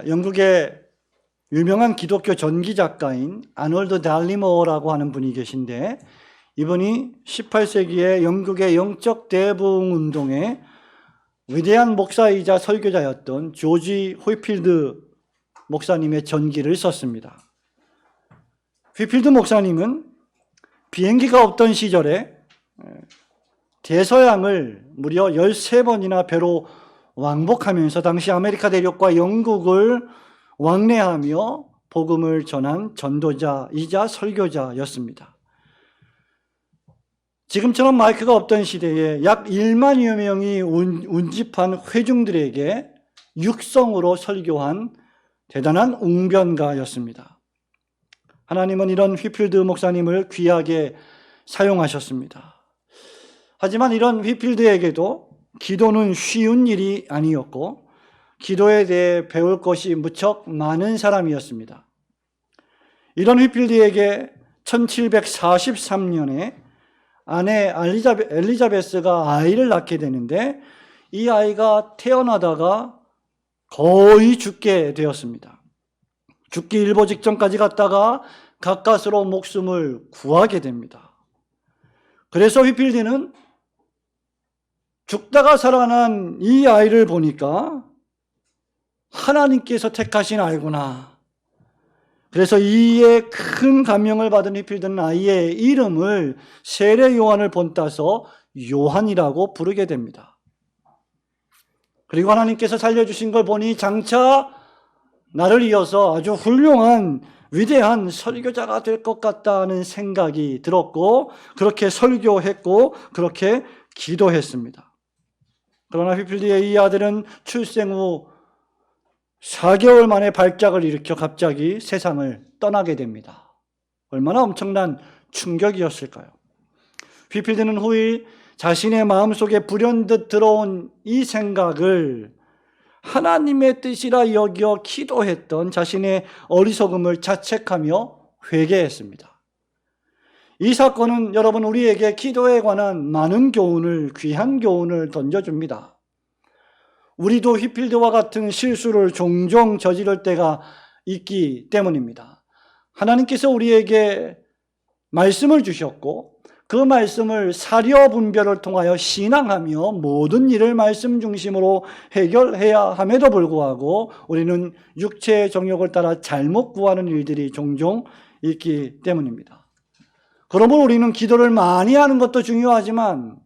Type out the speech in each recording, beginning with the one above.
영국의 유명한 기독교 전기 작가인 아놀드 달리머라고 하는 분이 계신데, 이분이 18세기에 영국의 영적 대부흥 운동의 위대한 목사이자 설교자였던 조지 호이필드 목사님의 전기를 썼습니다. 호이필드 목사님은 비행기가 없던 시절에 대서양을 무려 13번이나 배로 왕복하면서 당시 아메리카 대륙과 영국을 왕래하며 복음을 전한 전도자이자 설교자였습니다. 지금처럼 마이크가 없던 시대에 약 1만여 명이 운집한 회중들에게 육성으로 설교한 대단한 웅변가였습니다. 하나님은 이런 휘필드 목사님을 귀하게 사용하셨습니다. 하지만 이런 휘필드에게도 기도는 쉬운 일이 아니었고, 기도에 대해 배울 것이 무척 많은 사람이었습니다. 이런 휘필드에게 1743년에 아내 엘리자베스가 아이를 낳게 되는데, 이 아이가 태어나다가 거의 죽게 되었습니다. 죽기 일보 직전까지 갔다가 가까스로 목숨을 구하게 됩니다. 그래서 휘필드는 죽다가 살아난 이 아이를 보니까 하나님께서 택하신 아이구나. 그래서 이에 큰 감명을 받은 휘필드는 아이의 이름을 세례 요한을 본따서 요한이라고 부르게 됩니다. 그리고 하나님께서 살려주신 걸 보니 장차 나를 이어서 아주 훌륭한 위대한 설교자가 될 것 같다는 생각이 들었고, 그렇게 설교했고 그렇게 기도했습니다. 그러나 휘필드의 이 아들은 출생 후 4개월 만에 발작을 일으켜 갑자기 세상을 떠나게 됩니다. 얼마나 엄청난 충격이었을까요? 휘필드는 후일 자신의 마음속에 불현듯 들어온 이 생각을 하나님의 뜻이라 여겨 기도했던 자신의 어리석음을 자책하며 회개했습니다. 이 사건은 여러분, 우리에게 기도에 관한 많은 교훈을, 귀한 교훈을 던져줍니다. 우리도 휘필드와 같은 실수를 종종 저지를 때가 있기 때문입니다. 하나님께서 우리에게 말씀을 주셨고, 그 말씀을 사려 분별을 통하여 신앙하며 모든 일을 말씀 중심으로 해결해야 함에도 불구하고 우리는 육체의 정욕을 따라 잘못 구하는 일들이 종종 있기 때문입니다. 그러므로 우리는 기도를 많이 하는 것도 중요하지만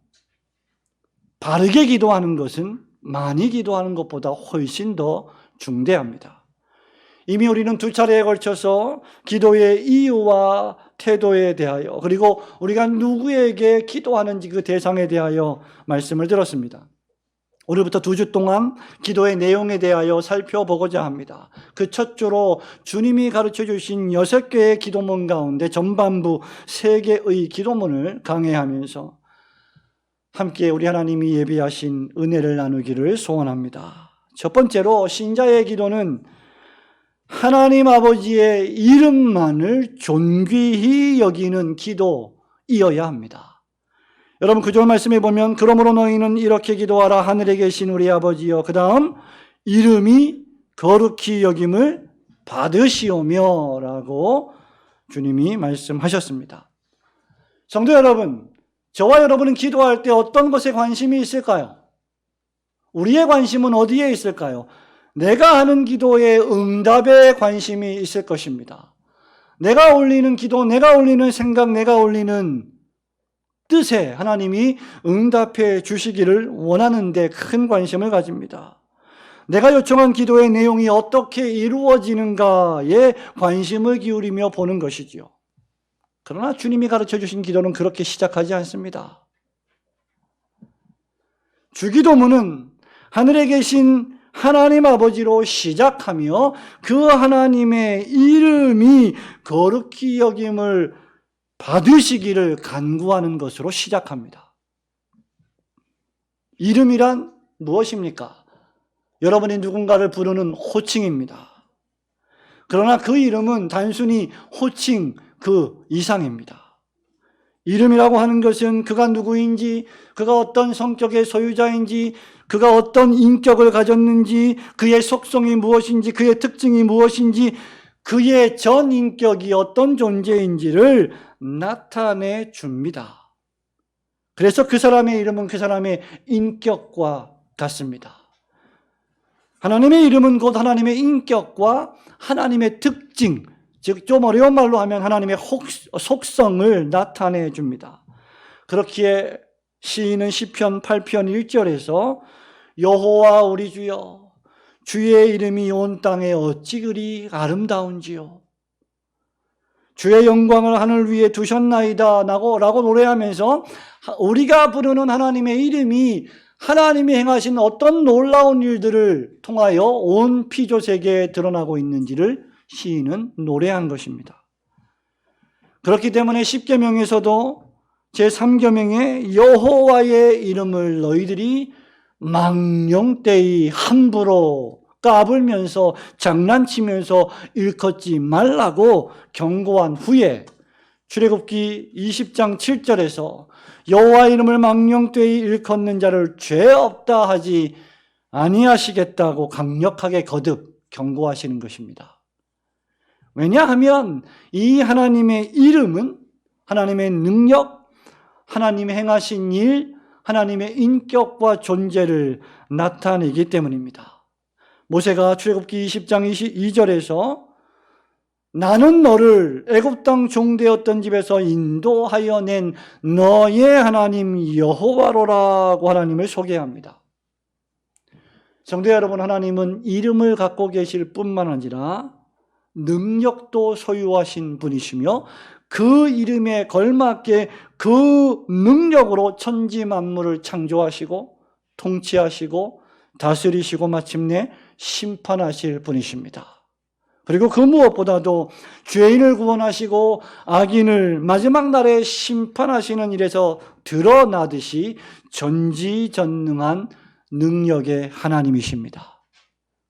바르게 기도하는 것은 많이 기도하는 것보다 훨씬 더 중대합니다. 이미 우리는 2차례에 걸쳐서 기도의 이유와 태도에 대하여, 그리고 우리가 누구에게 기도하는지 그 대상에 대하여 말씀을 들었습니다. 오늘부터 2주 동안 기도의 내용에 대하여 살펴보고자 합니다. 그 첫 주로 주님이 가르쳐 주신 6개의 기도문 가운데 전반부 3개의 기도문을 강해하면서 함께 우리 하나님이 예비하신 은혜를 나누기를 소원합니다. 첫 번째로, 신자의 기도는 하나님 아버지의 이름만을 존귀히 여기는 기도이어야 합니다. 여러분, 구절 말씀에 보면 그러므로 너희는 이렇게 기도하라. 하늘에 계신 우리 아버지여, 그 다음 이름이 거룩히 여김을 받으시오며 라고 주님이 말씀하셨습니다. 성도 여러분, 저와 여러분은 기도할 때 어떤 것에 관심이 있을까요? 우리의 관심은 어디에 있을까요? 내가 하는 기도의 응답에 관심이 있을 것입니다. 내가 올리는 기도, 내가 올리는 생각, 내가 올리는 뜻에 하나님이 응답해 주시기를 원하는 데 큰 관심을 가집니다. 내가 요청한 기도의 내용이 어떻게 이루어지는가에 관심을 기울이며 보는 것이지요. 그러나 주님이 가르쳐 주신 기도는 그렇게 시작하지 않습니다. 주기도문은 하늘에 계신 하나님 아버지로 시작하며 그 하나님의 이름이 거룩히 여김을 받으시기를 간구하는 것으로 시작합니다. 이름이란 무엇입니까? 여러분이 누군가를 부르는 호칭입니다. 그러나 그 이름은 단순히 호칭 그 이상입니다. 이름이라고 하는 것은 그가 누구인지, 그가 어떤 성격의 소유자인지, 그가 어떤 인격을 가졌는지, 그의 속성이 무엇인지, 그의 특징이 무엇인지, 그의 전 인격이 어떤 존재인지를 나타내 줍니다. 그래서 그 사람의 이름은 그 사람의 인격과 같습니다. 하나님의 이름은 곧 하나님의 인격과 하나님의 특징, 즉 좀 어려운 말로 하면 하나님의 속성을 나타내 줍니다. 그렇기에 시인은 시편 8편 1절에서 여호와 우리 주여, 주의 이름이 온 땅에 어찌 그리 아름다운지요. 주의 영광을 하늘 위에 두셨나이다 라고 노래하면서 우리가 부르는 하나님의 이름이 하나님이 행하신 어떤 놀라운 일들을 통하여 온 피조세계에 드러나고 있는지를 시인은 노래한 것입니다. 그렇기 때문에 십계명에서도 제3계명에 여호와의 이름을 너희들이 망령되이 함부로 까불면서 장난치면서 일컫지 말라고 경고한 후에 출애굽기 20장 7절에서 여호와 이름을 망령되이 일컫는 자를 죄 없다 하지 아니하시겠다고 강력하게 거듭 경고하시는 것입니다. 왜냐하면 이 하나님의 이름은 하나님의 능력, 하나님이 행하신 일, 하나님의 인격과 존재를 나타내기 때문입니다. 모세가 출애굽기 20장 22절에서 나는 너를 애굽 땅 종되었던 집에서 인도하여 낸 너의 하나님 여호와로라고 하나님을 소개합니다. 성도 여러분, 하나님은 이름을 갖고 계실 뿐만 아니라 능력도 소유하신 분이시며 그 이름에 걸맞게 그 능력으로 천지 만물을 창조하시고 통치하시고 다스리시고 마침내 심판하실 분이십니다. 그리고 그 무엇보다도 죄인을 구원하시고 악인을 마지막 날에 심판하시는 일에서 드러나듯이 전지전능한 능력의 하나님이십니다.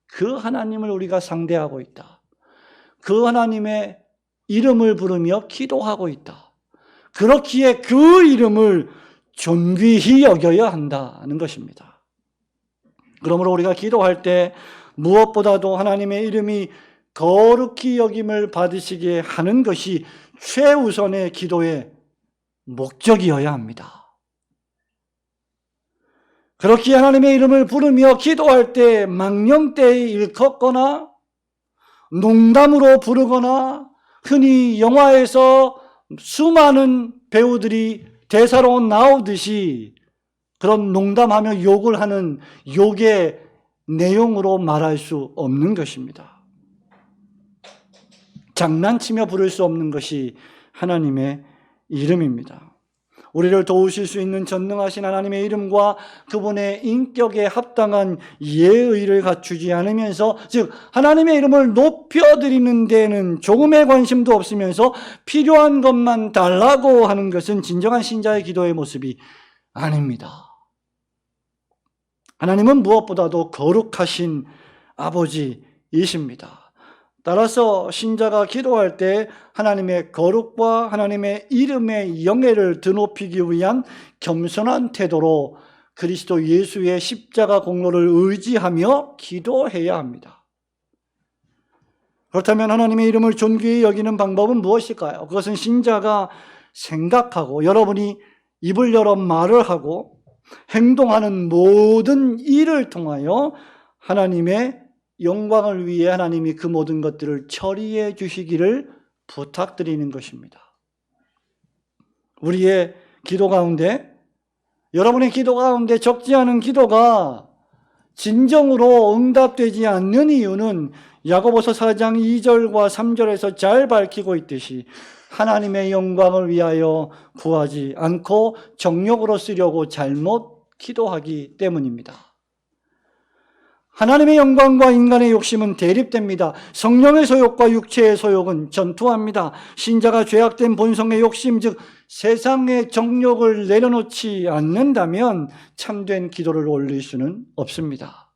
그 하나님을 우리가 상대하고 있다. 그 하나님의 이름을 부르며 기도하고 있다. 그렇기에 그 이름을 존귀히 여겨야 한다는 것입니다. 그러므로 우리가 기도할 때 무엇보다도 하나님의 이름이 거룩히 여김을 받으시게 하는 것이 최우선의 기도의 목적이어야 합니다. 그렇게 하나님의 이름을 부르며 기도할 때 망령되이 일컫거나 농담으로 부르거나 흔히 영화에서 수많은 배우들이 대사로 나오듯이 그런 농담하며 욕을 하는 욕의 내용으로 말할 수 없는 것입니다. 장난치며 부를 수 없는 것이 하나님의 이름입니다. 우리를 도우실 수 있는 전능하신 하나님의 이름과 그분의 인격에 합당한 예의를 갖추지 않으면서, 즉 하나님의 이름을 높여드리는 데는 조금의 관심도 없으면서 필요한 것만 달라고 하는 것은 진정한 신자의 기도의 모습이 아닙니다. 하나님은 무엇보다도 거룩하신 아버지이십니다. 따라서 신자가 기도할 때 하나님의 거룩과 하나님의 이름의 영예를 드높이기 위한 겸손한 태도로 그리스도 예수의 십자가 공로를 의지하며 기도해야 합니다. 그렇다면 하나님의 이름을 존귀히 여기는 방법은 무엇일까요? 그것은 신자가 생각하고 여러분이 입을 열어 말을 하고 행동하는 모든 일을 통하여 하나님의 영광을 위해 하나님이 그 모든 것들을 처리해 주시기를 부탁드리는 것입니다. 우리의 기도 가운데, 여러분의 기도 가운데 적지 않은 기도가 진정으로 응답되지 않는 이유는 야고보서 4장 2절과 3절에서 잘 밝히고 있듯이 하나님의 영광을 위하여 구하지 않고 정욕으로 쓰려고 잘못 기도하기 때문입니다. 하나님의 영광과 인간의 욕심은 대립됩니다. 성령의 소욕과 육체의 소욕은 전투합니다. 신자가 죄악된 본성의 욕심, 즉 세상의 정욕을 내려놓지 않는다면 참된 기도를 올릴 수는 없습니다.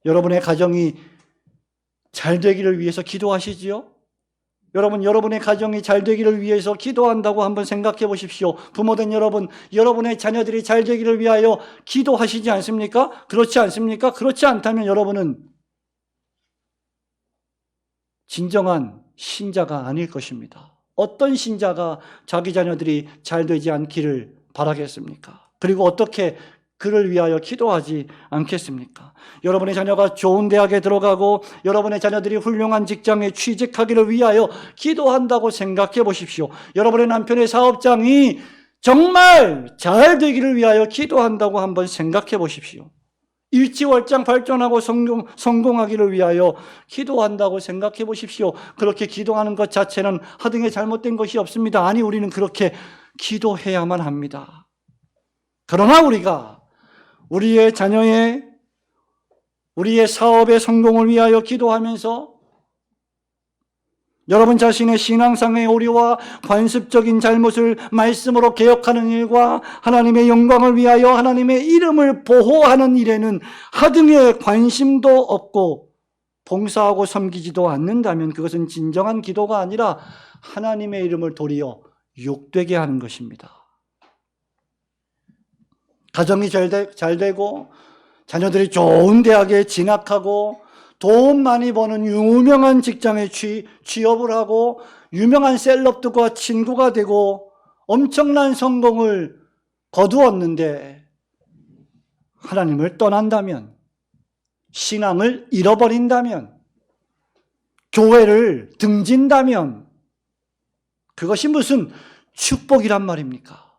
여러분의 가정이 잘 되기를 위해서 기도하시지요? 여러분, 여러분의 가정이 잘 되기를 위해서 기도한다고 한번 생각해 보십시오. 부모된 여러분, 여러분의 자녀들이 잘 되기를 위하여 기도하시지 않습니까? 그렇지 않습니까? 그렇지 않다면 여러분은 진정한 신자가 아닐 것입니다. 어떤 신자가 자기 자녀들이 잘 되지 않기를 바라겠습니까? 그리고 어떻게 그를 위하여 기도하지 않겠습니까? 여러분의 자녀가 좋은 대학에 들어가고 여러분의 자녀들이 훌륭한 직장에 취직하기를 위하여 기도한다고 생각해 보십시오. 여러분의 남편의 사업장이 정말 잘 되기를 위하여 기도한다고 한번 생각해 보십시오. 일지월장 발전하고 성공하기를 위하여 기도한다고 생각해 보십시오. 그렇게 기도하는 것 자체는 하등에 잘못된 것이 없습니다. 아니, 우리는 그렇게 기도해야만 합니다. 그러나 우리가 우리의 자녀의, 우리의 사업의 성공을 위하여 기도하면서 여러분 자신의 신앙상의 오류와 관습적인 잘못을 말씀으로 개혁하는 일과 하나님의 영광을 위하여 하나님의 이름을 보호하는 일에는 하등의 관심도 없고 봉사하고 섬기지도 않는다면 그것은 진정한 기도가 아니라 하나님의 이름을 도리어 욕되게 하는 것입니다. 가정이 잘 되고 자녀들이 좋은 대학에 진학하고 돈 많이 버는 유명한 직장에 취업을 하고 유명한 셀럽들과 친구가 되고 엄청난 성공을 거두었는데 하나님을 떠난다면, 신앙을 잃어버린다면, 교회를 등진다면 그것이 무슨 축복이란 말입니까?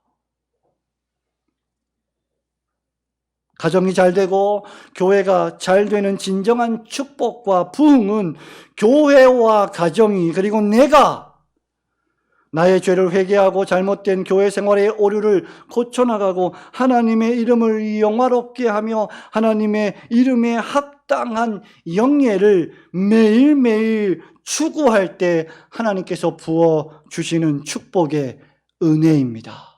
가정이 잘 되고 교회가 잘 되는 진정한 축복과 부흥은 교회와 가정이, 그리고 내가 나의 죄를 회개하고 잘못된 교회 생활의 오류를 고쳐나가고 하나님의 이름을 영화롭게 하며 하나님의 이름에 합당한 영예를 매일매일 추구할 때 하나님께서 부어주시는 축복의 은혜입니다.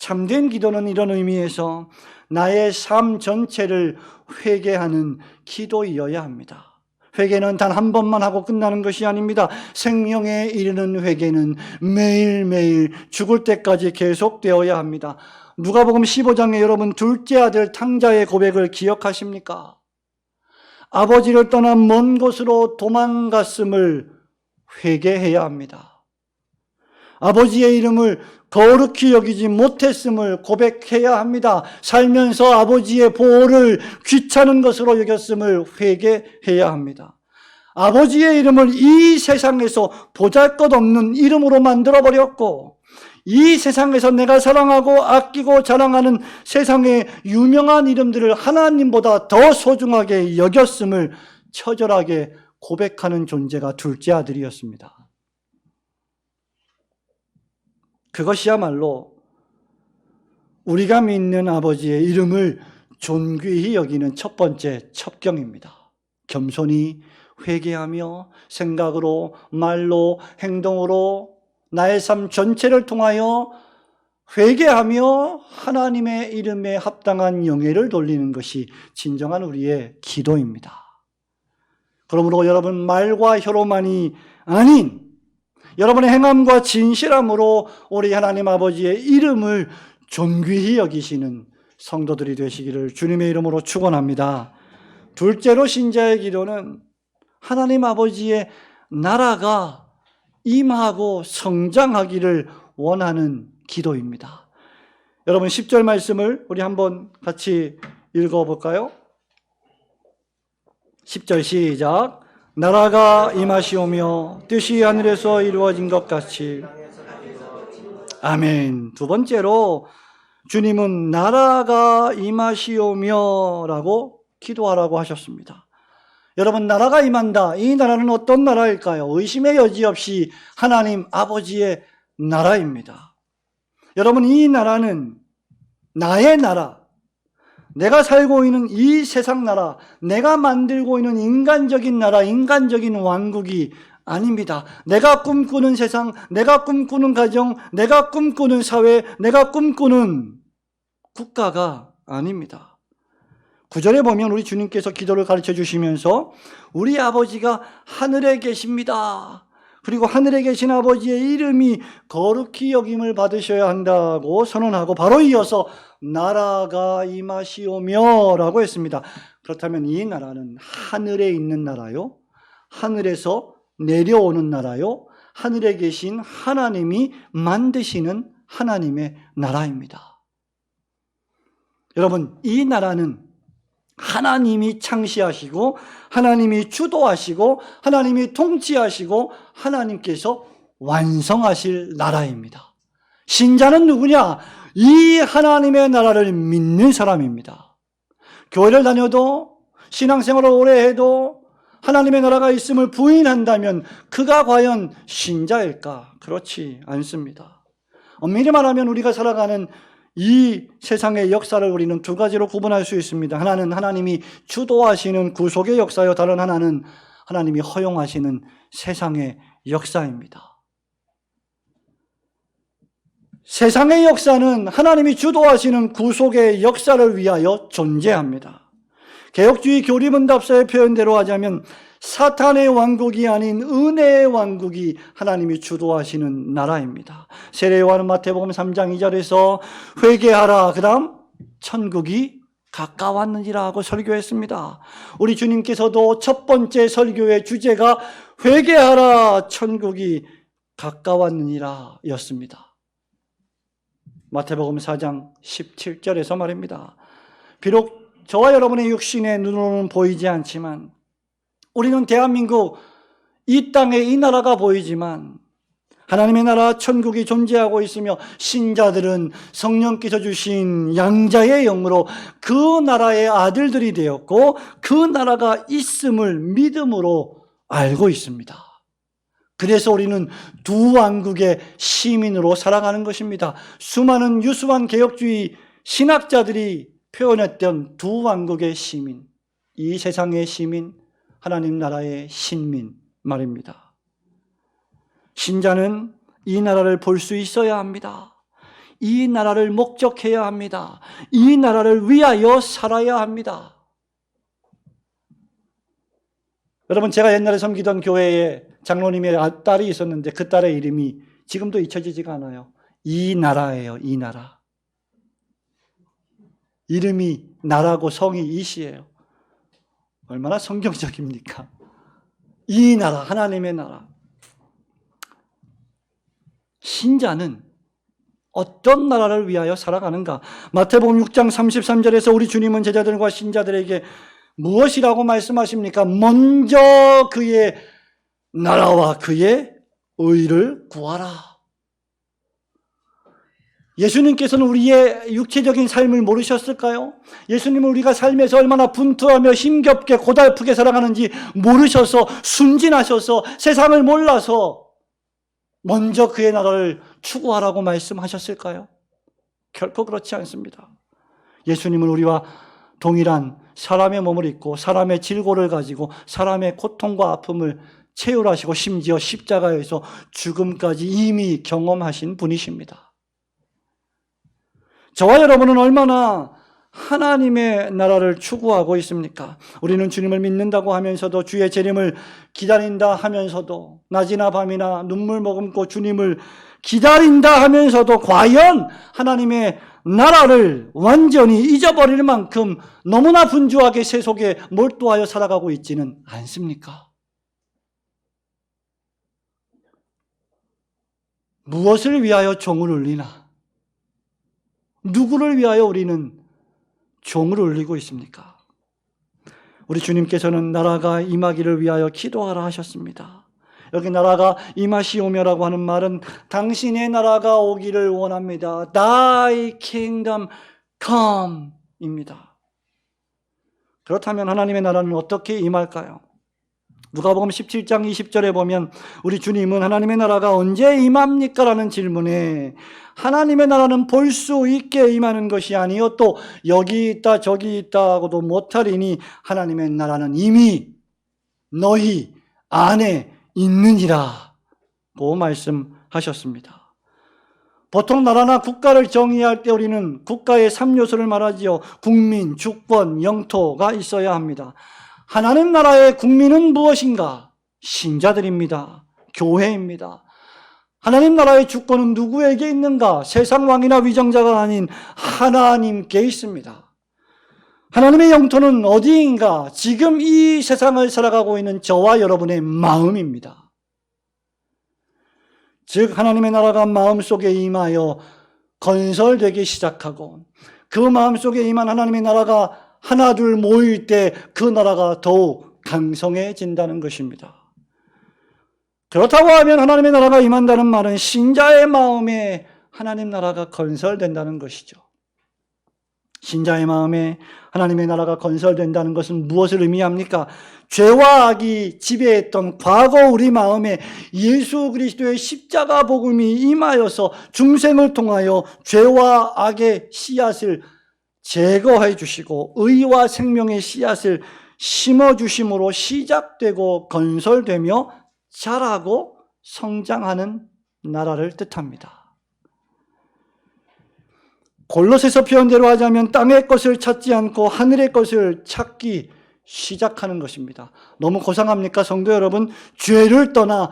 참된 기도는 이런 의미에서 나의 삶 전체를 회개하는 기도이어야 합니다. 회개는 단 한 번만 하고 끝나는 것이 아닙니다. 생명에 이르는 회개는 매일매일 죽을 때까지 계속되어야 합니다. 누가복음 15장에 여러분 둘째 아들 탕자의 고백을 기억하십니까? 아버지를 떠나 먼 곳으로 도망갔음을 회개해야 합니다. 아버지의 이름을 거룩히 여기지 못했음을 고백해야 합니다. 살면서 아버지의 보호를 귀찮은 것으로 여겼음을 회개해야 합니다. 아버지의 이름을 이 세상에서 보잘것없는 이름으로 만들어버렸고 이 세상에서 내가 사랑하고 아끼고 자랑하는 세상의 유명한 이름들을 하나님보다 더 소중하게 여겼음을 처절하게 고백하는 존재가 둘째 아들이었습니다. 그것이야말로 우리가 믿는 아버지의 이름을 존귀히 여기는 첫 번째 첩경입니다. 겸손히 회개하며 생각으로, 말로, 행동으로 나의 삶 전체를 통하여 회개하며 하나님의 이름에 합당한 영예를 돌리는 것이 진정한 우리의 기도입니다. 그러므로 여러분, 말과 혀로만이 아닌 여러분의 행함과 진실함으로 우리 하나님 아버지의 이름을 존귀히 여기시는 성도들이 되시기를 주님의 이름으로 축원합니다. 둘째로 신자의 기도는 하나님 아버지의 나라가 임하고 성장하기를 원하는 기도입니다. 여러분 10절 말씀을 우리 한번 같이 읽어볼까요? 10절 시작. 나라가 임하시오며 뜻이 하늘에서 이루어진 것 같이. 아멘. 두 번째로 주님은 나라가 임하시오며 라고 기도하라고 하셨습니다. 여러분, 나라가 임한다. 이 나라는 어떤 나라일까요? 의심의 여지 없이 하나님 아버지의 나라입니다. 여러분, 이 나라는 나의 나라, 내가 살고 있는 이 세상 나라, 내가 만들고 있는 인간적인 나라, 인간적인 왕국이 아닙니다. 내가 꿈꾸는 세상, 내가 꿈꾸는 가정, 내가 꿈꾸는 사회, 내가 꿈꾸는 국가가 아닙니다. 9절에 보면 우리 주님께서 기도를 가르쳐 주시면서 우리 아버지가 하늘에 계십니다. 그리고 하늘에 계신 아버지의 이름이 거룩히 여김을 받으셔야 한다고 선언하고 바로 이어서 나라가 임하시오며 라고 했습니다. 그렇다면 이 나라는 하늘에 있는 나라요? 하늘에서 내려오는 나라요? 하늘에 계신 하나님이 만드시는 하나님의 나라입니다. 여러분, 이 나라는 하나님이 창시하시고 하나님이 주도하시고 하나님이 통치하시고 하나님께서 완성하실 나라입니다. 신자는 누구냐? 이 하나님의 나라를 믿는 사람입니다. 교회를 다녀도 신앙생활을 오래 해도 하나님의 나라가 있음을 부인한다면 그가 과연 신자일까? 그렇지 않습니다. 엄밀히 말하면 우리가 살아가는 이 세상의 역사를 우리는 두 가지로 구분할 수 있습니다. 하나는 하나님이 주도하시는 구속의 역사요, 다른 하나는 하나님이 허용하시는 세상의 역사입니다. 세상의 역사는 하나님이 주도하시는 구속의 역사를 위하여 존재합니다. 개혁주의 교리문답서의 표현대로 하자면 사탄의 왕국이 아닌 은혜의 왕국이 하나님이 주도하시는 나라입니다. 세례요한은 마태복음 3장 2절에서 회개하라, 그 다음 천국이 가까웠느니라 하고 설교했습니다. 우리 주님께서도 첫 번째 설교의 주제가 회개하라, 천국이 가까웠느니라 였습니다. 마태복음 4장 17절에서 말입니다. 비록 저와 여러분의 육신의 눈으로는 보이지 않지만 우리는 대한민국 이 땅에 이 나라가 보이지만 하나님의 나라 천국이 존재하고 있으며 신자들은 성령께서 주신 양자의 영으로 그 나라의 아들들이 되었고 그 나라가 있음을 믿음으로 알고 있습니다. 그래서 우리는 두 왕국의 시민으로 살아가는 것입니다. 수많은 유수한 개혁주의 신학자들이 표현했던 두 왕국의 시민, 이 세상의 시민, 하나님 나라의 신민 말입니다. 신자는 이 나라를 볼 수 있어야 합니다. 이 나라를 목적해야 합니다. 이 나라를 위하여 살아야 합니다. 여러분, 제가 옛날에 섬기던 교회에 장로님의 딸이 있었는데 그 딸의 이름이 지금도 잊혀지지가 않아요. 이 나라예요, 이 나라. 이름이 나라고 성이 이시예요. 얼마나 성경적입니까? 이 나라, 하나님의 나라. 신자는 어떤 나라를 위하여 살아가는가? 마태복음 6장 33절에서 우리 주님은 제자들과 신자들에게 무엇이라고 말씀하십니까? 먼저 그의 나라와 그의 의를 구하라. 예수님께서는 우리의 육체적인 삶을 모르셨을까요? 예수님은 우리가 삶에서 얼마나 분투하며 힘겹게 고달프게 살아가는지 모르셔서 순진하셔서 세상을 몰라서 먼저 그의 나라를 추구하라고 말씀하셨을까요? 결코 그렇지 않습니다. 예수님은 우리와 동일한 사람의 몸을 입고 사람의 질고를 가지고 사람의 고통과 아픔을 체휼하시고 심지어 십자가에서 죽음까지 이미 경험하신 분이십니다. 저와 여러분은 얼마나 하나님의 나라를 추구하고 있습니까? 우리는 주님을 믿는다고 하면서도 주의 재림을 기다린다 하면서도 낮이나 밤이나 눈물 머금고 주님을 기다린다 하면서도 과연 하나님의 나라를 완전히 잊어버릴 만큼 너무나 분주하게 세속에 몰두하여 살아가고 있지는 않습니까? 무엇을 위하여 종을 울리나? 누구를 위하여 우리는 종을 울리고 있습니까? 우리 주님께서는 나라가 임하기를 위하여 기도하라 하셨습니다. 여기 나라가 임하시오며라고 하는 말은 당신의 나라가 오기를 원합니다. Thy kingdom come 입니다. 그렇다면 하나님의 나라는 어떻게 임할까요? 누가복음 17장 20절에 보면 우리 주님은 하나님의 나라가 언제 임합니까? 라는 질문에 하나님의 나라는 볼 수 있게 임하는 것이 아니요 또 여기 있다 저기 있다 하고도 못하리니 하나님의 나라는 이미 너희 안에 있느니라 고 말씀하셨습니다. 보통 나라나 국가를 정의할 때 우리는 국가의 3요소를 말하지요. 국민, 주권, 영토가 있어야 합니다. 하나님 나라의 국민은 무엇인가? 신자들입니다. 교회입니다. 하나님 나라의 주권은 누구에게 있는가? 세상 왕이나 위정자가 아닌 하나님께 있습니다. 하나님의 영토는 어디인가? 지금 이 세상을 살아가고 있는 저와 여러분의 마음입니다. 즉 하나님의 나라가 마음속에 임하여 건설되기 시작하고 그 마음속에 임한 하나님의 나라가 하나 둘 모일 때 그 나라가 더욱 강성해진다는 것입니다. 그렇다고 하면 하나님의 나라가 임한다는 말은 신자의 마음에 하나님 나라가 건설된다는 것이죠. 신자의 마음에 하나님의 나라가 건설된다는 것은 무엇을 의미합니까? 죄와 악이 지배했던 과거 우리 마음에 예수 그리스도의 십자가 복음이 임하여서 중생을 통하여 죄와 악의 씨앗을 제거해 주시고 의와 생명의 씨앗을 심어주심으로 시작되고 건설되며 자라고 성장하는 나라를 뜻합니다. 골로새서 표현대로 하자면 땅의 것을 찾지 않고 하늘의 것을 찾기 시작하는 것입니다. 너무 고상합니까? 성도 여러분, 죄를 떠나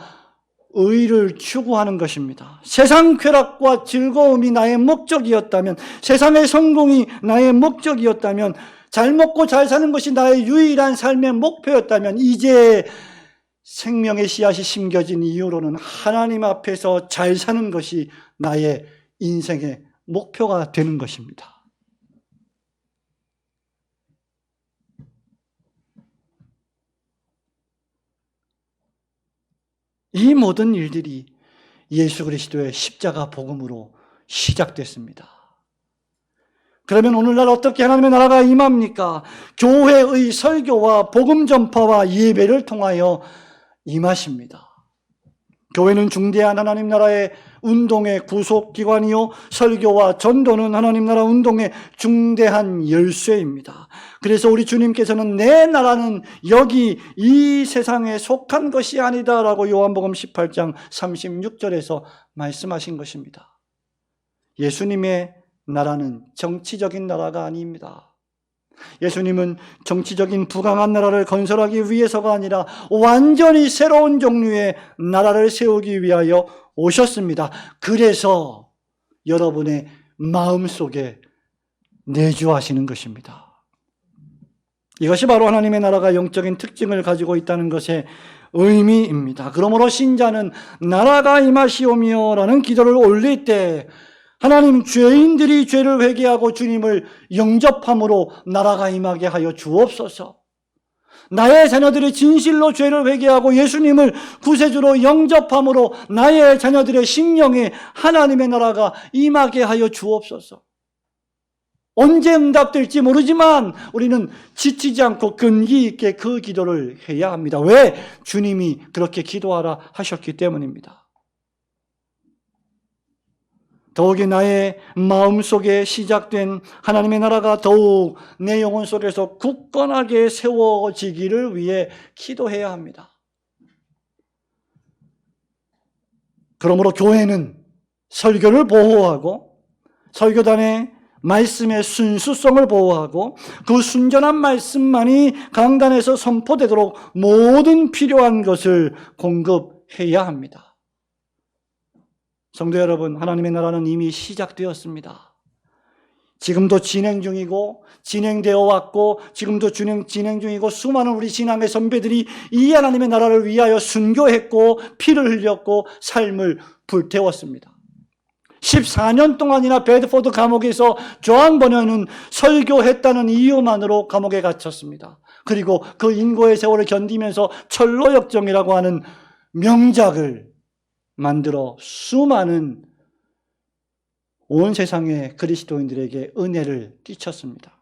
의를 추구하는 것입니다. 세상 쾌락과 즐거움이 나의 목적이었다면, 세상의 성공이 나의 목적이었다면, 잘 먹고 잘 사는 것이 나의 유일한 삶의 목표였다면, 이제 생명의 씨앗이 심겨진 이후로는 하나님 앞에서 잘 사는 것이 나의 인생의 목표가 되는 것입니다. 이 모든 일들이 예수 그리스도의 십자가 복음으로 시작됐습니다. 그러면 오늘날 어떻게 하나님의 나라가 임합니까? 교회의 설교와 복음 전파와 예배를 통하여 임하십니다. 교회는 중대한 하나님 나라의 운동의 구속기관이요, 설교와 전도는 하나님 나라 운동의 중대한 열쇠입니다. 그래서 우리 주님께서는 내 나라는 여기 이 세상에 속한 것이 아니다라고 요한복음 18장 36절에서 말씀하신 것입니다. 예수님의 나라는 정치적인 나라가 아닙니다. 예수님은 정치적인 부강한 나라를 건설하기 위해서가 아니라 완전히 새로운 종류의 나라를 세우기 위하여 오셨습니다. 그래서 여러분의 마음속에 내주하시는 것입니다. 이것이 바로 하나님의 나라가 영적인 특징을 가지고 있다는 것의 의미입니다. 그러므로 신자는 나라가 임하시오며 라는 기도를 올릴 때 하나님, 죄인들이 죄를 회개하고 주님을 영접함으로 나라가 임하게 하여 주옵소서. 나의 자녀들이 진실로 죄를 회개하고 예수님을 구세주로 영접함으로 나의 자녀들의 심령에 하나님의 나라가 임하게 하여 주옵소서. 언제 응답될지 모르지만 우리는 지치지 않고 끈기 있게 그 기도를 해야 합니다. 왜? 주님이 그렇게 기도하라 하셨기 때문입니다. 더욱이 나의 마음속에 시작된 하나님의 나라가 더욱 내 영혼 속에서 굳건하게 세워지기를 위해 기도해야 합니다. 그러므로 교회는 설교를 보호하고 설교단의 말씀의 순수성을 보호하고 그 순전한 말씀만이 강단에서 선포되도록 모든 필요한 것을 공급해야 합니다. 성도 여러분, 하나님의 나라는 이미 시작되었습니다. 지금도 진행 중이고 진행되어 왔고 지금도 진행 중이고 수많은 우리 신앙의 선배들이 이 하나님의 나라를 위하여 순교했고 피를 흘렸고 삶을 불태웠습니다. 14년 동안이나 베드포드 감옥에서 조한 번연은 설교했다는 이유만으로 감옥에 갇혔습니다. 그리고 그 인고의 세월을 견디면서 철로역정이라고 하는 명작을 만들어 수많은 온 세상의 그리스도인들에게 은혜를 끼쳤습니다.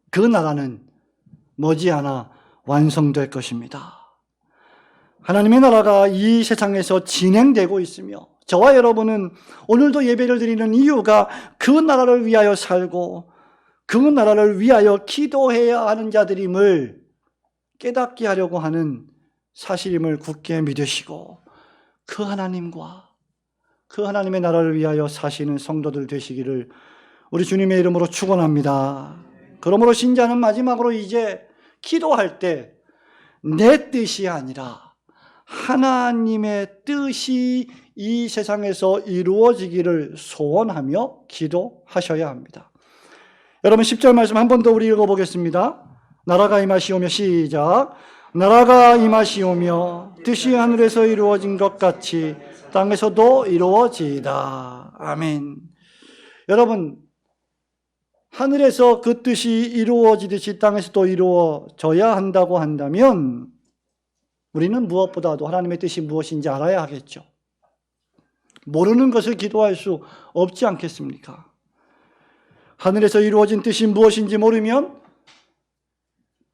그 나라는 머지않아 완성될 것입니다. 하나님의 나라가 이 세상에서 진행되고 있으며 저와 여러분은 오늘도 예배를 드리는 이유가 그 나라를 위하여 살고 그 나라를 위하여 기도해야 하는 자들임을 깨닫게 하려고 하는 사실임을 굳게 믿으시고 그 하나님과 그 하나님의 나라를 위하여 사시는 성도들 되시기를 우리 주님의 이름으로 축원합니다. 그러므로 신자는 마지막으로 이제 기도할 때 내 뜻이 아니라 하나님의 뜻이 이 세상에서 이루어지기를 소원하며 기도하셔야 합니다. 여러분 10절 말씀 한 번 더 우리 읽어보겠습니다. 나라가 임하시오며 시작. 나라가 임하시오며 뜻이 하늘에서 이루어진 것 같이 땅에서도 이루어지이다. 아멘. 여러분 하늘에서 그 뜻이 이루어지듯이 땅에서도 이루어져야 한다고 한다면 우리는 무엇보다도 하나님의 뜻이 무엇인지 알아야 하겠죠. 모르는 것을 기도할 수 없지 않겠습니까? 하늘에서 이루어진 뜻이 무엇인지 모르면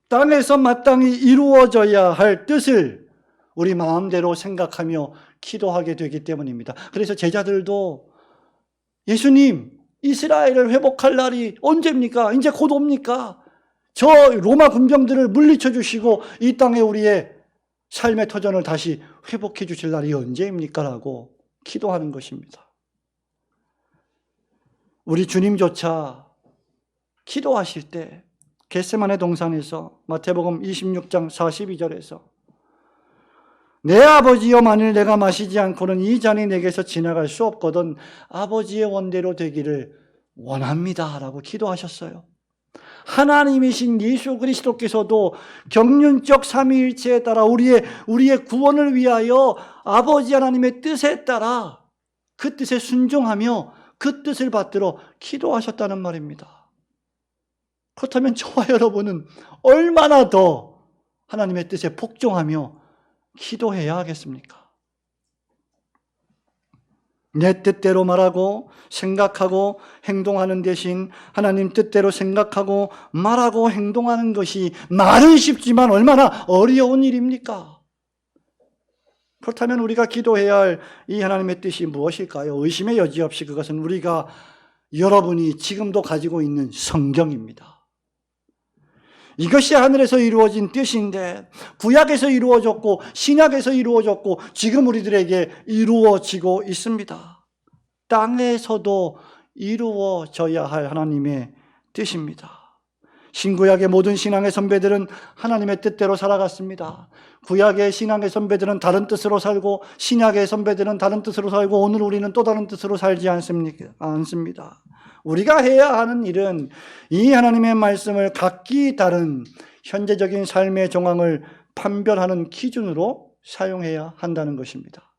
땅에서 마땅히 이루어져야 할 뜻을 우리 마음대로 생각하며 기도하게 되기 때문입니다. 그래서 제자들도 예수님, 이스라엘을 회복할 날이 언제입니까? 이제 곧 옵니까? 저 로마 군병들을 물리쳐 주시고 이 땅에 우리의 삶의 터전을 다시 회복해 주실 날이 언제입니까? 라고 기도하는 것입니다. 우리 주님조차 기도하실 때 겟세마네 동산에서 마태복음 26장 42절에서 내 아버지여 만일 내가 마시지 않고는 이 잔이 내게서 지나갈 수 없거든 아버지의 원대로 되기를 원합니다 라고 기도하셨어요. 하나님이신 예수 그리스도께서도 경륜적 삼위일체에 따라 우리의 구원을 위하여 아버지 하나님의 뜻에 따라 그 뜻에 순종하며 그 뜻을 받들어 기도하셨다는 말입니다. 그렇다면 저와 여러분은 얼마나 더 하나님의 뜻에 복종하며 기도해야 하겠습니까? 내 뜻대로 말하고 생각하고 행동하는 대신 하나님 뜻대로 생각하고 말하고 행동하는 것이 말은 쉽지만 얼마나 어려운 일입니까? 그렇다면 우리가 기도해야 할 이 하나님의 뜻이 무엇일까요? 의심의 여지 없이 그것은 우리가 여러분이 지금도 가지고 있는 성경입니다. 이것이 하늘에서 이루어진 뜻인데 구약에서 이루어졌고 신약에서 이루어졌고 지금 우리들에게 이루어지고 있습니다. 땅에서도 이루어져야 할 하나님의 뜻입니다. 신구약의 모든 신앙의 선배들은 하나님의 뜻대로 살아갔습니다. 구약의 신앙의 선배들은 다른 뜻으로 살고 신약의 선배들은 다른 뜻으로 살고 오늘 우리는 또 다른 뜻으로 살지 않습니다. 우리가 해야 하는 일은 이 하나님의 말씀을 각기 다른 현재적인 삶의 정황을 판별하는 기준으로 사용해야 한다는 것입니다.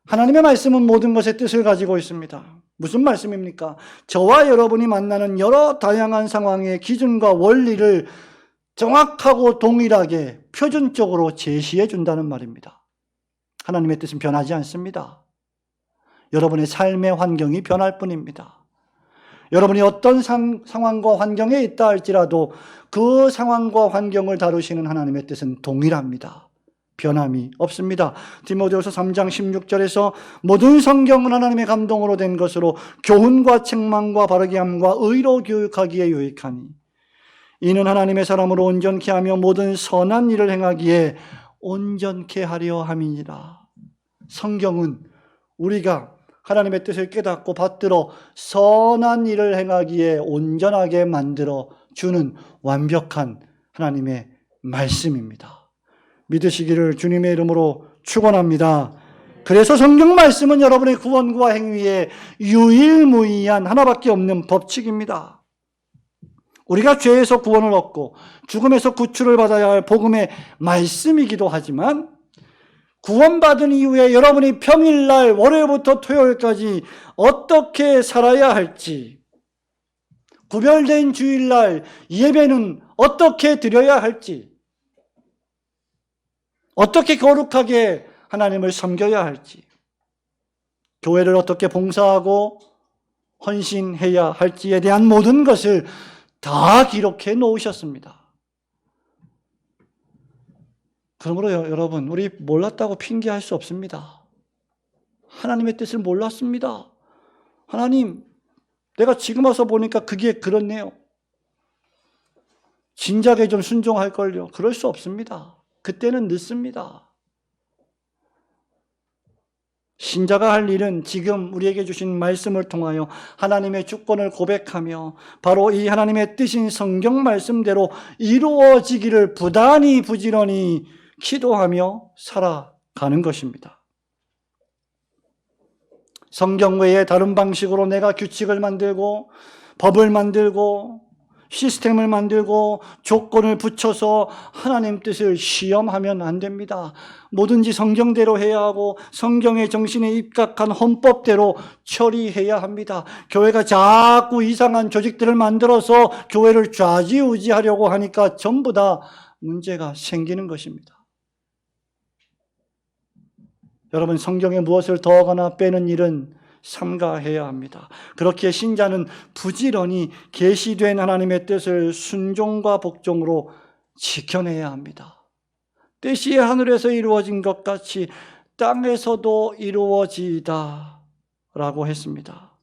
하나님의 말씀은 모든 것의 뜻을 가지고 있습니다. 무슨 말씀입니까? 저와 여러분이 만나는 여러 다양한 상황의 기준과 원리를 정확하고 동일하게 표준적으로 제시해 준다는 말입니다. 하나님의 뜻은 변하지 않습니다. 여러분의 삶의 환경이 변할 뿐입니다. 여러분이 어떤 상황과 환경에 있다 할지라도 그 상황과 환경을 다루시는 하나님의 뜻은 동일합니다. 변함이 없습니다. 디모데후서 3장 16절에서 모든 성경은 하나님의 감동으로 된 것으로 교훈과 책망과 바르게 함과 의로 교육하기에 유익하니 이는 하나님의 사람으로 온전케 하며 모든 선한 일을 행하기에 온전케 하려 함이니라. 성경은 우리가 하나님의 뜻을 깨닫고 받들어 선한 일을 행하기에 온전하게 만들어 주는 완벽한 하나님의 말씀입니다. 믿으시기를 주님의 이름으로 축원합니다. 그래서 성경 말씀은 여러분의 구원과 행위에 유일무이한 하나밖에 없는 법칙입니다. 우리가 죄에서 구원을 얻고 죽음에서 구출을 받아야 할 복음의 말씀이기도 하지만 구원받은 이후에 여러분이 평일날 월요일부터 토요일까지 어떻게 살아야 할지, 구별된 주일날 예배는 어떻게 드려야 할지, 어떻게 거룩하게 하나님을 섬겨야 할지, 교회를 어떻게 봉사하고 헌신해야 할지에 대한 모든 것을 다 기록해 놓으셨습니다. 그러므로 여러분, 우리 몰랐다고 핑계할 수 없습니다. 하나님의 뜻을 몰랐습니다. 하나님, 내가 지금 와서 보니까 그게 그렇네요. 진작에 좀 순종할걸요. 그럴 수 없습니다. 그때는 늦습니다. 신자가 할 일은 지금 우리에게 주신 말씀을 통하여 하나님의 주권을 고백하며 바로 이 하나님의 뜻인 성경 말씀대로 이루어지기를 부지런히 기도하며 살아가는 것입니다. 성경 외에 다른 방식으로 내가 규칙을 만들고 법을 만들고 시스템을 만들고 조건을 붙여서 하나님 뜻을 시험하면 안 됩니다. 뭐든지 성경대로 해야 하고 성경의 정신에 입각한 헌법대로 처리해야 합니다. 교회가 자꾸 이상한 조직들을 만들어서 교회를 좌지우지하려고 하니까 전부 다 문제가 생기는 것입니다. 여러분, 성경에 무엇을 더하거나 빼는 일은 삼가해야 합니다. 그렇게 신자는 부지런히 계시된 하나님의 뜻을 순종과 복종으로 지켜내야 합니다. 뜻이 하늘에서 이루어진 것 같이 땅에서도 이루어지이다 라고 했습니다.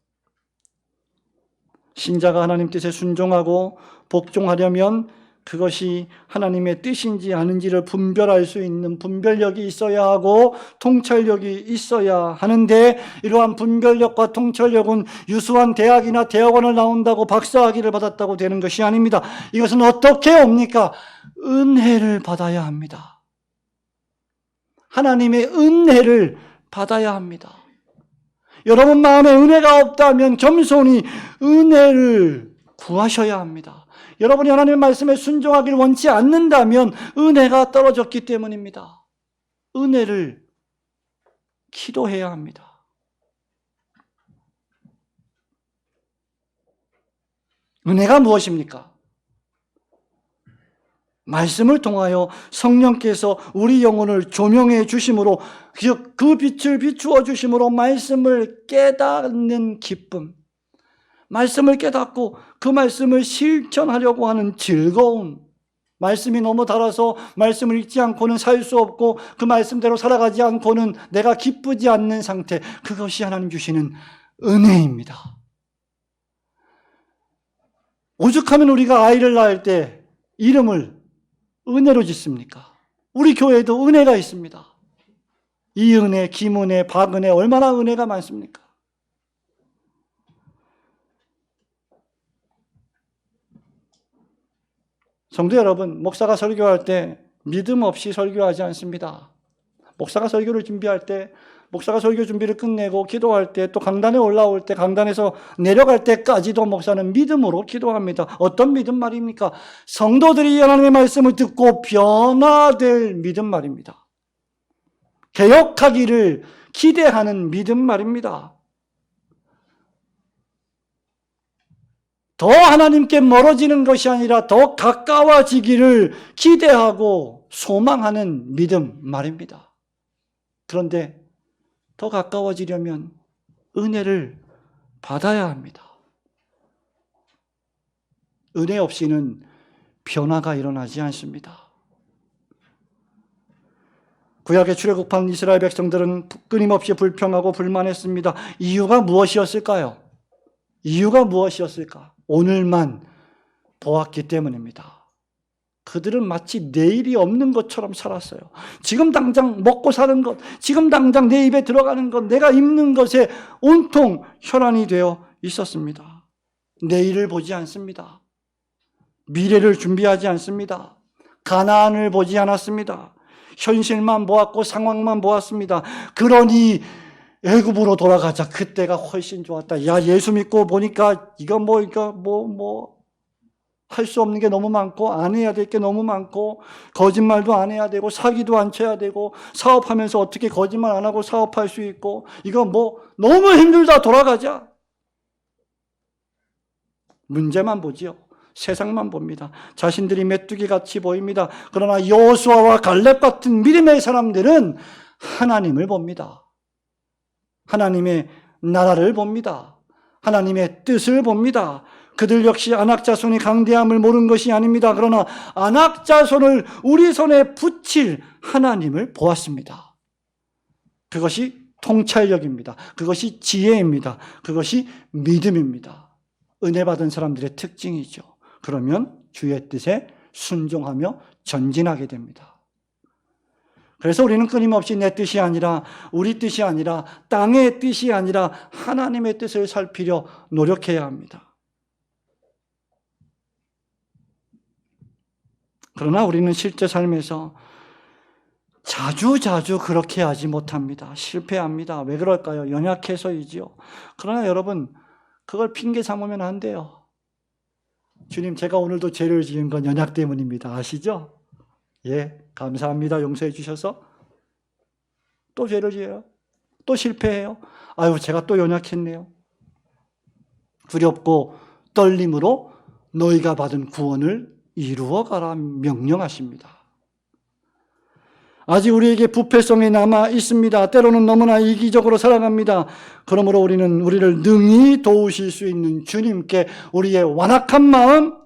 신자가 하나님 뜻에 순종하고 복종하려면 그것이 하나님의 뜻인지 아닌지를 분별할 수 있는 분별력이 있어야 하고 통찰력이 있어야 하는데, 이러한 분별력과 통찰력은 유수한 대학이나 대학원을 나온다고 박사학위를 받았다고 되는 것이 아닙니다. 이것은 어떻게 옵니까? 은혜를 받아야 합니다. 하나님의 은혜를 받아야 합니다. 여러분 마음에 은혜가 없다면 겸손히 은혜를 구하셔야 합니다. 여러분이 하나님의 말씀에 순종하기를 원치 않는다면 은혜가 떨어졌기 때문입니다. 은혜를 기도해야 합니다. 은혜가 무엇입니까? 말씀을 통하여 성령께서 우리 영혼을 조명해 주심으로, 그 빛을 비추어 주심으로 말씀을 깨닫는 기쁨, 말씀을 깨닫고 그 말씀을 실천하려고 하는 즐거움, 말씀이 너무 달아서 말씀을 읽지 않고는 살 수 없고 그 말씀대로 살아가지 않고는 내가 기쁘지 않는 상태, 그것이 하나님 주시는 은혜입니다. 오죽하면 우리가 아이를 낳을 때 이름을 은혜로 짓습니까? 우리 교회에도 은혜가 있습니다. 이은혜, 김은혜, 박은혜, 얼마나 은혜가 많습니까? 성도 여러분, 목사가 설교할 때 믿음 없이 설교하지 않습니다. 목사가 설교를 준비할 때, 목사가 설교 준비를 끝내고 기도할 때, 또 강단에 올라올 때, 강단에서 내려갈 때까지도 목사는 믿음으로 기도합니다. 어떤 믿음 말입니까? 성도들이 하나님의 말씀을 듣고 변화될 믿음 말입니다. 개혁하기를 기대하는 믿음 말입니다. 더 하나님께 멀어지는 것이 아니라 더 가까워지기를 기대하고 소망하는 믿음 말입니다. 그런데 더 가까워지려면 은혜를 받아야 합니다. 은혜 없이는 변화가 일어나지 않습니다. 구약의 출애굽한 이스라엘 백성들은 끊임없이 불평하고 불만했습니다. 이유가 무엇이었을까요? 이유가 무엇이었을까? 오늘만 보았기 때문입니다. 그들은 마치 내일이 없는 것처럼 살았어요. 지금 당장 먹고 사는 것, 지금 당장 내 입에 들어가는 것, 내가 입는 것에 온통 혈안이 되어 있었습니다. 내일을 보지 않습니다. 미래를 준비하지 않습니다. 가나안을 보지 않았습니다. 현실만 보았고 상황만 보았습니다. 그러니 애굽으로 돌아가자. 그때가 훨씬 좋았다. 야, 예수 믿고 보니까 이거 할 수 없는 게 너무 많고 안 해야 될 게 너무 많고 거짓말도 안 해야 되고 사기도 안 쳐야 되고 사업하면서 어떻게 거짓말 안 하고 사업할 수 있고 이거 너무 힘들다. 돌아가자. 문제만 보지요. 세상만 봅니다. 자신들이 메뚜기 같이 보입니다. 그러나 여호수아와 갈렙 같은 믿음의 사람들은 하나님을 봅니다. 하나님의 나라를 봅니다. 하나님의 뜻을 봅니다. 그들 역시 안악자손이 강대함을 모르는 것이 아닙니다. 그러나 안악자손을 우리 손에 붙일 하나님을 보았습니다. 그것이 통찰력입니다. 그것이 지혜입니다. 그것이 믿음입니다. 은혜 받은 사람들의 특징이죠. 그러면 주의 뜻에 순종하며 전진하게 됩니다. 그래서 우리는 끊임없이 내 뜻이 아니라, 우리 뜻이 아니라, 땅의 뜻이 아니라 하나님의 뜻을 살피려 노력해야 합니다. 그러나 우리는 실제 삶에서 자주 그렇게 하지 못합니다. 실패합니다. 왜 그럴까요? 연약해서이지요. 그러나 여러분, 그걸 핑계 삼으면 안 돼요. 주님, 제가 오늘도 죄를 지은 건 연약 때문입니다. 아시죠? 예, 감사합니다. 용서해 주셔서. 또 죄를 지어요. 또 실패해요. 아유, 제가 또 연약했네요. 두렵고 떨림으로 너희가 받은 구원을 이루어가라 명령하십니다. 아직 우리에게 부패성이 남아 있습니다. 때로는 너무나 이기적으로 살아갑니다. 그러므로 우리를 능히 도우실 수 있는 주님께 우리의 완악한 마음,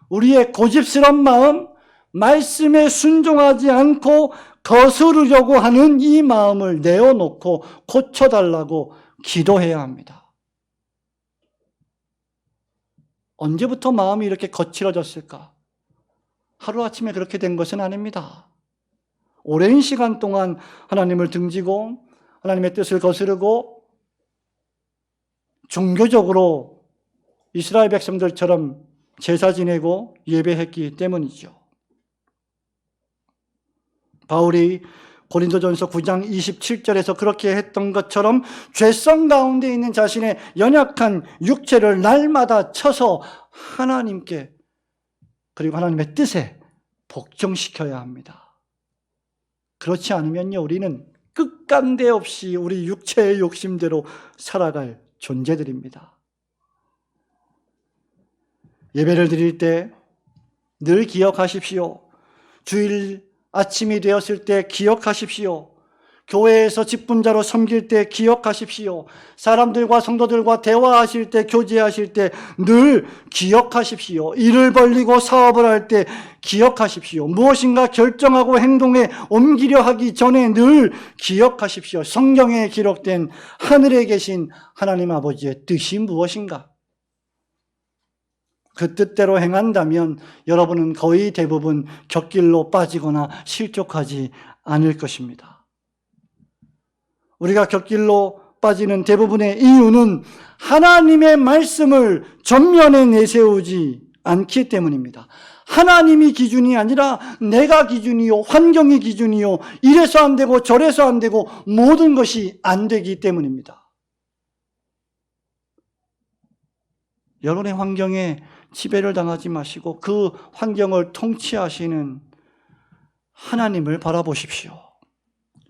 우리의 고집스러운 마음, 말씀에 순종하지 않고 거스르려고 하는 이 마음을 내어놓고 고쳐달라고 기도해야 합니다. 언제부터 마음이 이렇게 거칠어졌을까? 하루아침에 그렇게 된 것은 아닙니다. 오랜 시간 동안 하나님을 등지고 하나님의 뜻을 거스르고 종교적으로 이스라엘 백성들처럼 제사 지내고 예배했기 때문이죠. 바울이 고린도전서 9장 27절에서 그렇게 했던 것처럼 죄성 가운데 있는 자신의 연약한 육체를 날마다 쳐서 하나님께 그리고 하나님의 뜻에 복종시켜야 합니다. 그렇지 않으면요, 우리는 끝간데 없이 우리 육체의 욕심대로 살아갈 존재들입니다. 예배를 드릴 때 늘 기억하십시오. 주일 아침이 되었을 때 기억하십시오. 교회에서 직분자로 섬길 때 기억하십시오. 사람들과 성도들과 대화하실 때, 교제하실 때 늘 기억하십시오. 일을 벌리고 사업을 할 때 기억하십시오. 무엇인가 결정하고 행동에 옮기려 하기 전에 늘 기억하십시오. 성경에 기록된 하늘에 계신 하나님 아버지의 뜻이 무엇인가? 그 뜻대로 행한다면 여러분은 거의 대부분 곁길로 빠지거나 실족하지 않을 것입니다. 우리가 곁길로 빠지는 대부분의 이유는 하나님의 말씀을 전면에 내세우지 않기 때문입니다. 하나님이 기준이 아니라 내가 기준이요, 환경이 기준이요, 이래서 안 되고 저래서 안 되고 모든 것이 안 되기 때문입니다. 여러분의 환경에 지배를 당하지 마시고 그 환경을 통치하시는 하나님을 바라보십시오.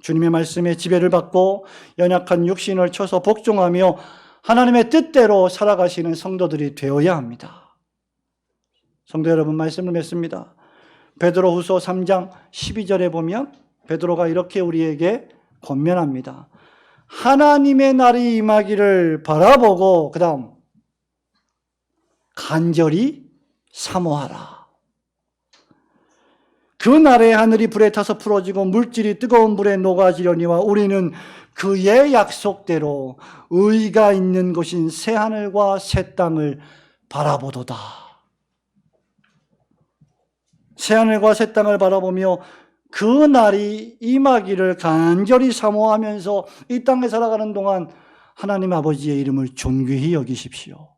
주님의 말씀에 지배를 받고 연약한 육신을 쳐서 복종하며 하나님의 뜻대로 살아가시는 성도들이 되어야 합니다. 성도 여러분, 말씀을 맺습니다. 베드로후서 3장 12절에 보면 베드로가 이렇게 우리에게 권면합니다. 하나님의 날이 임하기를 바라보고 그 다음 간절히 사모하라. 그 날에 하늘이 불에 타서 풀어지고 물질이 뜨거운 불에 녹아지려니와 우리는 그의 약속대로 의가 있는 곳인 새하늘과 새 땅을 바라보도다. 새하늘과 새 땅을 바라보며 그 날이 임하기를 간절히 사모하면서 이 땅에 살아가는 동안 하나님 아버지의 이름을 존귀히 여기십시오.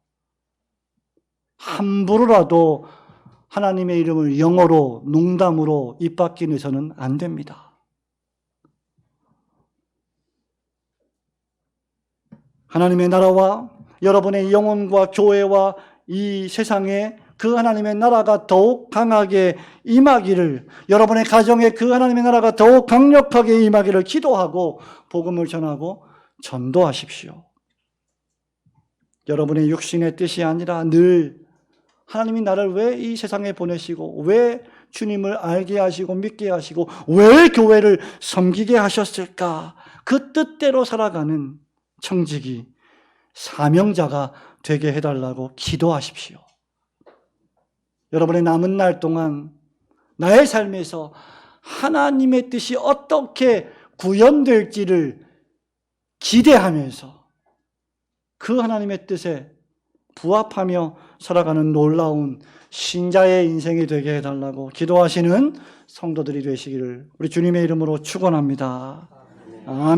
함부로라도 하나님의 이름을 영어로, 농담으로 입 밖에서는 안 됩니다. 하나님의 나라와 여러분의 영혼과 교회와 이 세상에 그 하나님의 나라가 더욱 강하게 임하기를, 여러분의 가정에 그 하나님의 나라가 더욱 강력하게 임하기를 기도하고 복음을 전하고 전도하십시오. 여러분의 육신의 뜻이 아니라 늘 하나님이 나를 왜 이 세상에 보내시고 왜 주님을 알게 하시고 믿게 하시고 왜 교회를 섬기게 하셨을까? 그 뜻대로 살아가는 청지기, 사명자가 되게 해달라고 기도하십시오. 여러분의 남은 날 동안 나의 삶에서 하나님의 뜻이 어떻게 구현될지를 기대하면서 그 하나님의 뜻에 부합하며 살아가는 놀라운 신자의 인생이 되게 해달라고 기도하시는 성도들이 되시기를 우리 주님의 이름으로 축원합니다. 아멘.